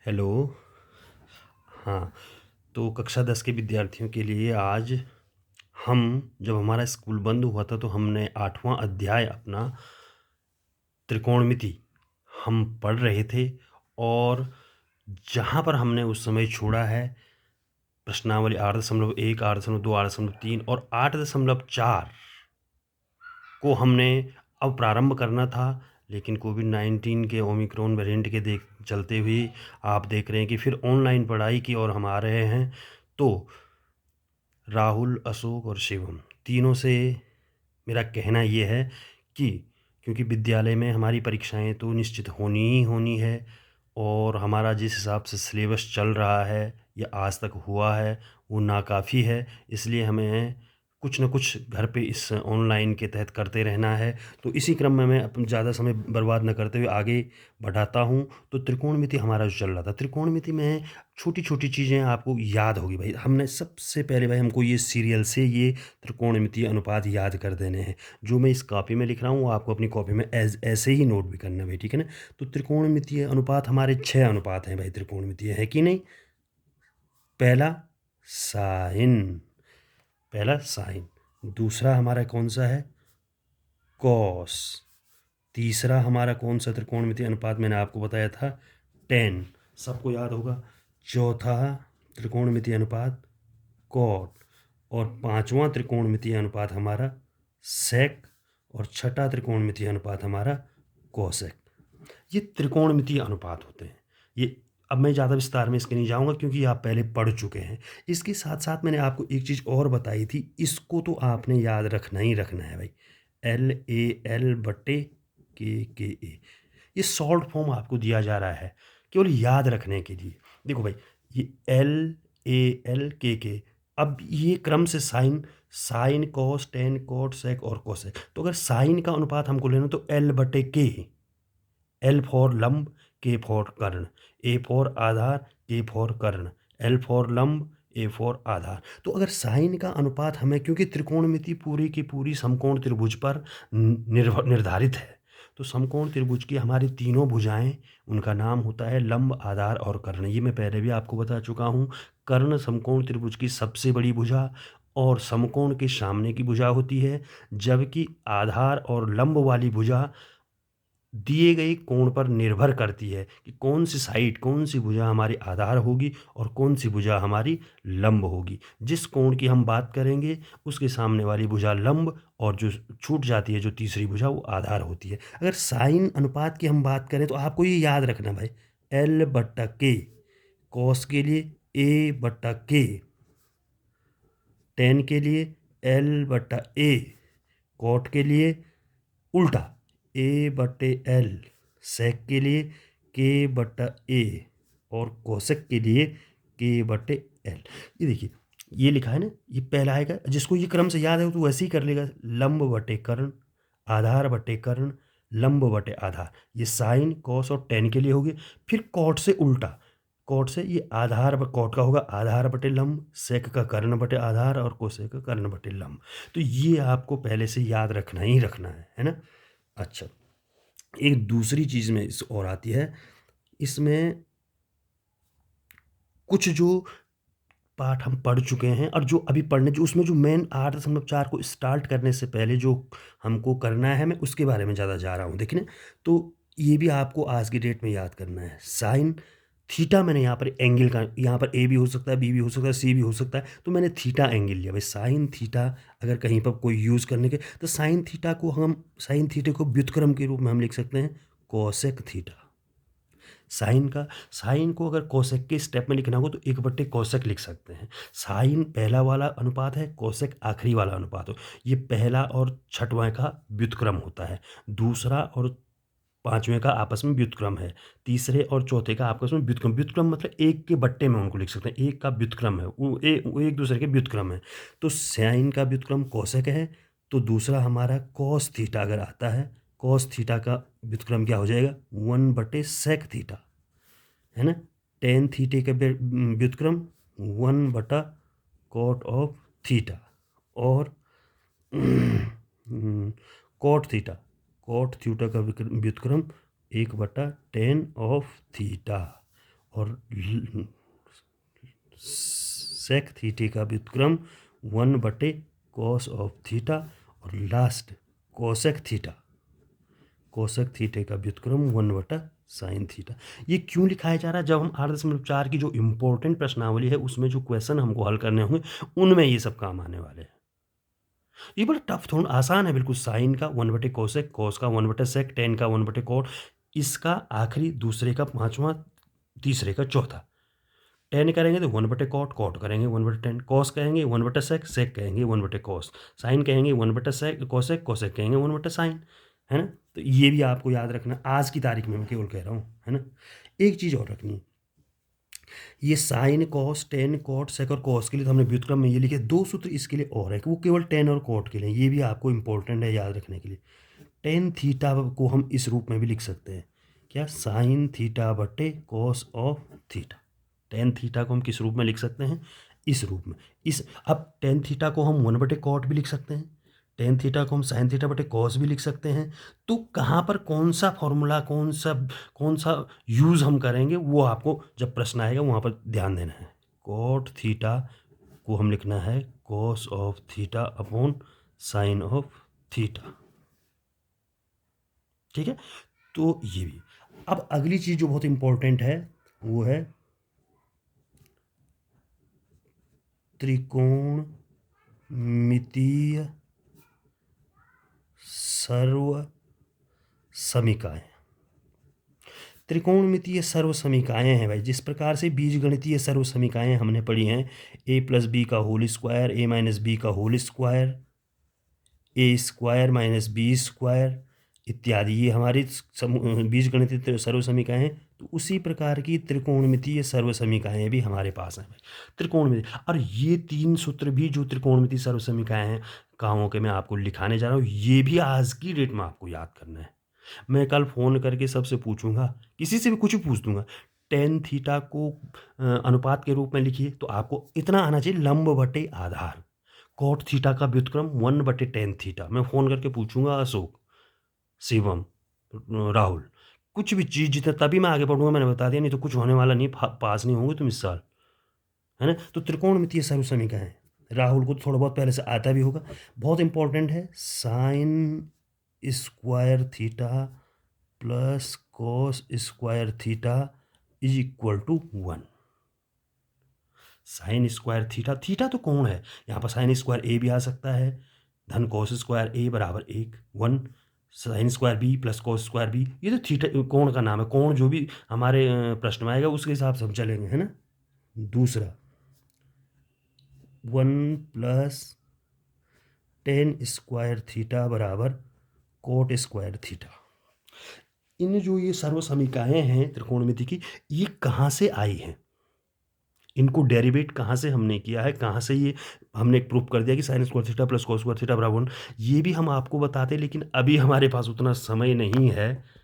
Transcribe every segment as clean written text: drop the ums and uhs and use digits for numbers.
Hello. हाँ, तो कक्षा 10 के विद्यार्थियों के लिए आज हम जब हमारा स्कूल बंद हुआ था तो हमने 8वां अध्याय अपना त्रिकोणमिति हम पढ़ रहे थे और जहाँ पर हमने उस समय छोड़ा है प्रश्नावली 8.1, 8.2, 8.3 और 8.4 को हमने अब प्रारंभ करना था, लेकिन कोविड-19 के ओमिक्रॉन वेरिएंट के चलते हुए आप देख रहे हैं कि फिर ऑनलाइन पढ़ाई की ओर हम आ रहे हैं। तो राहुल, अशोक और शिवम तीनों से मेरा कहना ये है कि क्योंकि विद्यालय में हमारी परीक्षाएं तो निश्चित होनी ही होनी है और हमारा जिस हिसाब से सिलेबस चल रहा है या आज तक हुआ है वो नाकाफ़ी है, इसलिए हमें कुछ न कुछ घर पे इस ऑनलाइन के तहत करते रहना है। तो इसी क्रम में मैं ज़्यादा समय बर्बाद न करते हुए आगे बढ़ाता हूँ। तो त्रिकोणमिति हमारा जो चल रहा था, त्रिकोणमिति में छोटी-छोटी चीज़ें आपको याद होगी भाई। हमने सबसे पहले भाई हमको ये सीरियल से ये त्रिकोणमितीय अनुपात याद कर देने हैं। जो मैं इस कॉपी में लिख रहा हूँ, वो आपको अपनी कॉपी में ऐसे ही नोट भी करना है भाई, ठीक है ना? तो त्रिकोणमितीय अनुपात हमारे 6 अनुपात हैं भाई त्रिकोणमितीय, है कि नहीं? पहला साइन, पहला साइन। दूसरा हमारा कौन-सा है? कॉस। तीसरा हमारा कौन-सा त्रिकोणमितीय अनुपात मैंने आपको बताया था? टैन, सबको याद होगा। चौथा त्रिकोणमितीय अनुपात कॉट और 5वां त्रिकोणमितीय अनुपात हमारा सेक और छठा त्रिकोणमितीय अनुपात हमारा कोसेक। ये त्रिकोणमितीय अनुपात होते हैं। ये अब मैं ज़्यादा विस्तार में इसके नहीं जाऊँगा क्योंकि आप पहले पढ़ चुके हैं। इसके साथ-साथ मैंने आपको एक चीज़ और बताई थी, इसको तो आपने याद रखना ही रखना है भाई। LAL बटे KKA। ये शॉर्ट फॉर्म आपको दिया जा रहा है केवल याद रखने के लिए। देखो भाई, ये LAL KK, अब ये क्रम से साइन, कॉस, टैन, कॉट, सेक और कोसेक। तो अगर साइन का अनुपात हमको लेना तो L बटे K, L फॉर लंब, K फॉर कर्ण, A फॉर आधार, K फॉर कर्ण, L फॉर लंब, A फॉर आधार। तो अगर साइन का अनुपात हमें, क्योंकि त्रिकोणमिति पूरी की पूरी समकोण त्रिभुज पर निर्धारित है, तो समकोण त्रिभुज की हमारी तीनों भुजाएं, उनका नाम होता है लंब, आधार और कर्ण। ये मैं पहले भी आपको बता चुका हूँ। कर्ण समकोण त्रिभुज की सबसे बड़ी भुजा और समकोण के सामने की भुजा होती है, जबकि आधार और लंब वाली भुजा दिए गए कोण पर निर्भर करती है कि कौन सी साइड, कौन सी भुजा हमारी आधार होगी और कौन सी भुजा हमारी लंब होगी। जिस कोण की हम बात करेंगे उसके सामने वाली भुजा लंब और जो छूट जाती है जो तीसरी भुजा वो आधार होती है। अगर साइन अनुपात की हम बात करें तो आपको ये याद रखना भाई, L बट्टा K कॉस के लिए, A बट्टा K टैन के लिए, L बट्टा A कॉट के लिए, उल्टा A बटे L सेक के लिए, K बटा A और कोसेक के लिए K बटे L। ये देखिए, ये लिखा है ना, ये पहला आएगा। जिसको ये क्रम से याद है तो वैसे ही कर लेगा। लंब बटे कर्ण, आधार बटे कर्ण, लंब बटे आधार। ये साइन, कॉस और टैन के लिए हो गए। फिर कॉट से उल्टा, कॉट से ये कॉट का होगा आधार बटे लंब, सेक का कर्ण बटे आधार और कोसेक का कर्ण बटे लंब। तो ये आपको पहले से याद रखना ही रखना है ना? अच्छा, एक दूसरी चीज़ में इस और आती है, इसमें कुछ जो पाठ हम पढ़ चुके हैं और जो अभी पढ़ने, जो उसमें जो मेन 8.4 को स्टार्ट करने से पहले जो हमको करना है, मैं उसके बारे में ज़्यादा जा रहा हूँ। देखिए ना, तो ये भी आपको आज की डेट में याद करना है। साइन थीटा, मैंने यहाँ पर एंगल का, यहाँ पर ए भी हो सकता है, बी भी हो सकता है, सी भी हो सकता है, तो मैंने थीटा एंगल लिया भाई। साइन थीटा अगर कहीं पर कोई यूज़ करने के, तो साइन थीटा को व्युत्क्रम के रूप में हम लिख सकते हैं कोसेक थीटा। साइन को अगर कोसेक के स्टेप में लिखना हो तो 1 बट्टे कोसेक लिख सकते हैं। साइन पहला वाला अनुपात है, कोसेक आखिरी वाला अनुपात हो। ये पहला और छठवां का व्युत्क्रम होता है। दूसरा और पाँचवें का आपस में व्युत्क्रम है। तीसरे और चौथे का आपस में व्युत्क्रम, व्युत्क्रम मतलब एक के बट्टे में उनको लिख सकते हैं। एक का व्युत्क्रम है, वो एक दूसरे के व्युत्क्रम है। तो साइन का व्युत्क्रम कोसेक है। तो दूसरा हमारा कॉस थीटा अगर आता है, कॉस थीटा का व्युत्क्रम क्या हो जाएगा? 1/सेक थीटा, है ना? टेन थीटे का व्युत्क्रम 1/कॉट ऑफ थीटा और कॉट थीटा का व्युत्क्रम 1/tan ऑफ थीटा और सेक थीटे का व्युत्क्रम 1/cos ऑफ थीटा, और लास्ट कोसेक थीटे का व्युत्क्रम 1/sin थीटा। ये क्यों लिखाया जा रहा है? जब हम 8.4 की जो इम्पोर्टेंट प्रश्नावली है उसमें जो क्वेश्चन हमको हल करने होंगे उनमें ये सब काम आने वाले हैं। ये बड़ा टफ, थोड़ा आसान है बिल्कुल। साइन का 1/कोसेक, कॉस का 1/सेक, टेन का 1/कॉट, इसका आखिरी, दूसरे का पांचवा, तीसरे का चौथा। टेन करेंगे तो 1/कॉट, कॉट करेंगे 1/10, कॉस कहेंगे 1/सेक, सेक कहेंगे 1/कॉस, साइन कहेंगे 1/सेक कोसेक, कोसेक कहेंगे 1/साइन, है ना। तो ये भी आपको याद रखना, आज की तारीख में मैं केवल कह रहा हूँ, है ना। एक चीज़ और रखनी है, ये साइन, कॉस, टेन, कॉट, सेक और कॉस के लिए तो हमने व्युत्क्रम में ये लिखे। दो सूत्र इसके लिए और है कि वो केवल टेन और कॉट के लिए, ये भी आपको इंपॉर्टेंट है याद रखने के लिए। टेन थीटा को हम इस रूप में भी लिख सकते हैं, क्या, साइन थीटा बटे cos of theta. Tan theta को हम किस रूप में लिख सकते हैं? इस रूप में। अब टेन थीटा को हम 1/कॉट भी लिख सकते हैं, टेन थीटा को हम साइन थीटा बटे कॉस भी लिख सकते हैं। तो कहाँ पर कौन सा फॉर्मूला, कौन सा यूज़ हम करेंगे, वो आपको जब प्रश्न आएगा वहाँ पर ध्यान देना है। कॉट थीटा को हम लिखना है cos of theta upon sine of theta, ठीक है। तो ये भी। अब अगली चीज़ जो बहुत इंपॉर्टेंट है वो है त्रिकोणमितीय सर्व समीकाएं। त्रिकोणमितीय सर्व समीकाएं हैं भाई, जिस प्रकार से बीजगणितीय सर्व समीकाएं हमने पढ़ी हैं, a+b² a-b² a² - b² इत्यादि, ये हमारी बीजगणितीय सर्व समीकाएं हैं। तो उसी प्रकार की त्रिकोणमितीय सर्व समीकाएं भी हमारे पास हैं भाई। त्रिकोणमितीय, और ये तीन सूत्र भी जो त्रिकोणमितीय सर्व समीकाएं हैं कहाँ के मैं आपको लिखाने जा रहा हूँ, ये भी आज की डेट में आपको याद करना है। मैं कल फ़ोन करके सबसे पूछूंगा, किसी से भी कुछ भी पूछ दूंगा, टेन थीटा को अनुपात के रूप में लिखिए, तो आपको इतना आना चाहिए, लंब बटे आधार। कॉट थीटा का व्युत्क्रम 1/tan थीटा। मैं फ़ोन करके पूछूंगा अशोक, शिवम, राहुल, कुछ भी चीज़ जितना, तभी मैं आगे बढ़ूंगा। मैंने बता दिया, नहीं तो कुछ होने वाला नहीं, पास नहीं होंगे तुम इस साल, है ना। तो त्रिकोणमितीय सर्व समीकरण, राहुल को थोड़ा बहुत पहले से आता भी होगा, बहुत इंपॉर्टेंट है। Sine square theta plus cos square theta is equal to 1। Sine square theta, theta तो कोण है, यहाँ पर साइन स्क्वायर ए भी आ सकता है, धन कॉस स्क्वायर ए बराबर 1 sine square B plus cos square B, ये तो थीटा कोण का नाम है। कोण जो भी हमारे प्रश्न में आएगा उसके हिसाब से हम चलेंगे, है ना। दूसरा 1 + tan² थीटा बराबर कोट स्क्वायर थीटा। इन जो ये सर्व समीकाएं हैं त्रिकोणमिति की, ये कहाँ से आई हैं, इनको डेरिवेट कहाँ से हमने किया है, कहाँ से ये हमने प्रूफ कर दिया कि sign square theta plus cos square theta बराबर 1, ये भी हम आपको बताते हैं। लेकिन अभी हमारे पास उतना समय नहीं है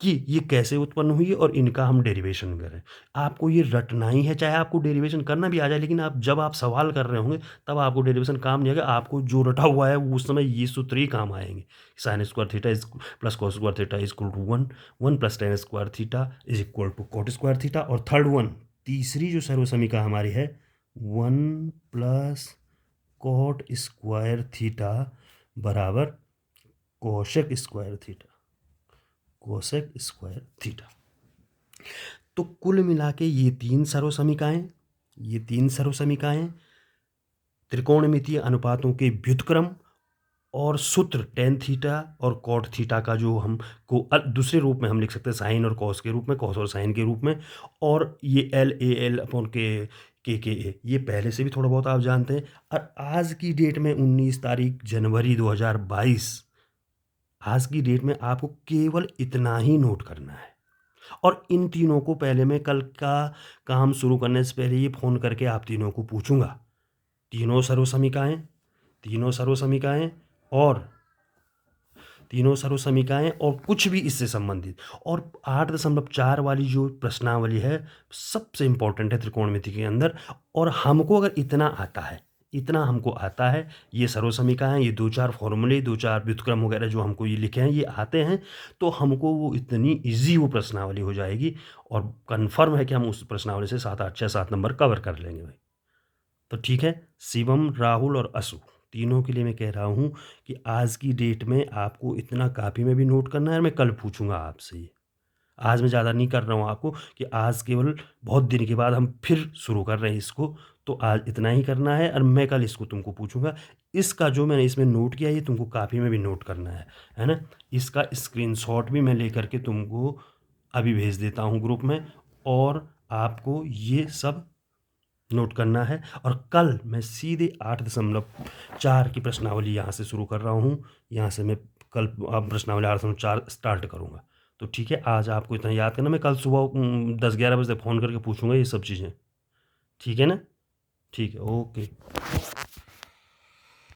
कि ये कैसे उत्पन्न हुई और इनका हम डेरिवेशन करें। आपको ये रटना ही है, चाहे आपको डेरिवेशन करना भी आ जाए, लेकिन जब आप सवाल कर रहे होंगे तब आपको डेरिवेशन काम नहीं आएगा। आपको जो रटा हुआ है उस समय ये सूत्र ही काम आएंगे। Sine square theta is plus cos square theta is equal to 1 + tan square theta is equal to cot square theta. और थर्ड वन, तीसरी जो सर्व समीकरण हमारी है, 1 + कॉट स्क्वायर थीटा बराबर cosec square theta, cosec square theta. तो कुल मिला के ये तीन सर्व समीकरण त्रिकोणमितीय अनुपातों के व्युत्क्रम और सूत्र टेन थीटा और कॉट थीटा का जो हम को दूसरे रूप में हम लिख सकते हैं, साइन और कॉस के रूप में, कॉस और साइन के रूप में। और ये LAL/के ये पहले से भी थोड़ा बहुत आप जानते हैं। और आज की डेट में 19 तारीख जनवरी 2022, आज की डेट में आपको केवल इतना ही नोट करना है। और इन तीनों को पहले, मैं कल का काम शुरू करने से पहले ये फ़ोन करके आप तीनों को पूछूंगा, तीनों सर्व समीकरण और कुछ भी इससे संबंधित। और 8.4 वाली जो प्रश्नावली है सबसे इंपॉर्टेंट है त्रिकोणमिति के अंदर। और हमको अगर इतना आता है, इतना हमको आता है, ये सर्वसमीका हैं, ये 2-4 फ़ॉर्मूले, 2-4 व्युत्क्रम वगैरह जो हमको ये लिखे हैं, ये आते हैं, तो हमको वो इतनी ईज़ी वो प्रश्नावली हो जाएगी और कन्फ़र्म है कि हम उस प्रश्नावली से 7, 8, 6, 7 नंबर कवर कर लेंगे भाई। तो ठीक है, शिवम, राहुल और असु, तीनों के लिए मैं कह रहा हूँ कि आज की डेट में आपको इतना कॉपी में भी नोट करना है और मैं कल पूछूँगा आपसे ये। आज मैं ज़्यादा नहीं कर रहा हूँ आपको कि आज केवल बहुत दिन के बाद हम फिर शुरू कर रहे हैं इसको, तो आज इतना ही करना है और मैं कल इसको तुमको पूछूँगा। इसका जो मैंने इसमें नोट किया है, ये तुमको कॉपी में भी नोट करना है ना? इसका स्क्रीनशॉट भी मैं लेकर के तुमको अभी भेज देता हूँ ग्रुप में और आपको ये सब नोट करना है और कल मैं सीधे 8.4 की प्रश्नावली यहाँ से शुरू कर रहा हूँ। यहाँ से मैं कल प्रश्नावली 8.4 स्टार्ट करूँगा। तो ठीक है, आज आपको इतना याद करना, मैं कल सुबह 10-11 बजे फ़ोन करके पूछूँगा ये सब चीज़ें। ठीक है ना? ठीक है, ओके।